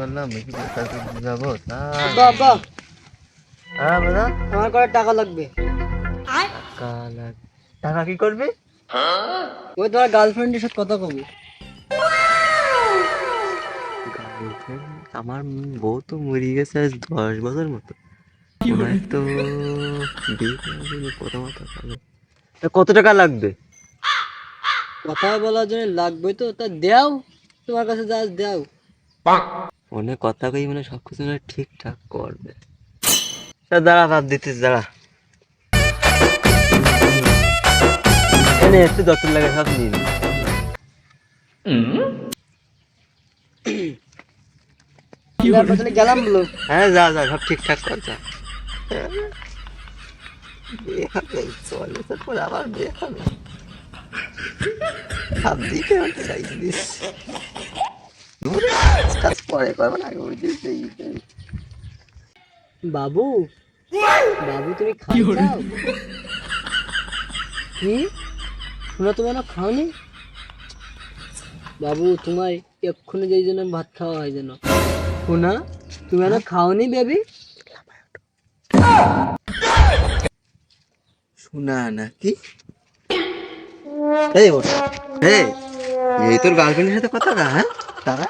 করলাম বেশি টাকা তুলতে যাবো তা বাবা হ্যাঁ দাদা আমার করে টাকা লাগবে। টাকা টাকা কি করবি? ওই তোমার গার্লফ্রেন্ডের সাথে কথা কব। গার্লফ্রেন্ড আমার বউ তো মরে গেছে আজ 10 বছর মতো। ওনার তো বিয়ে করার জন্য প্রথমত পাবে। তা কত টাকা লাগবে? কথা বলার জন্য লাগবে তো, তা দেও, তোমার কাছে যা আছে দেও। ফোনে কথা কই মানে সব কিছু না ঠিকঠাক করবে। তা দাঁড়া বাদ দিতেস দাঁড়া। এনে একটু যত লাগে সব নিন। তাহলে গেলাম বলো। হ্যাঁ যা যা সব ঠিকঠাক কর যা। বিয়ে হবে চলে তারপর আবার বিয়ে হবে। সব দিকে আমাকে গাইতে দিস। কাজ পরে করবো না আগে বুঝিস। বাবু বাবু তুমি খাও? কি শোনা, তোমার না খাওনি? বাবু তোমায় এক্ষুনি যেই জন্য ভাত খাওয়া হয় যেন। শোনা তুমি না খাওনি বেবি? শোনা নাকি? এই ওঠ এই এই তোর গার্লফ্রেন্ডের সাথে কথা না হ্যাঁ টাকা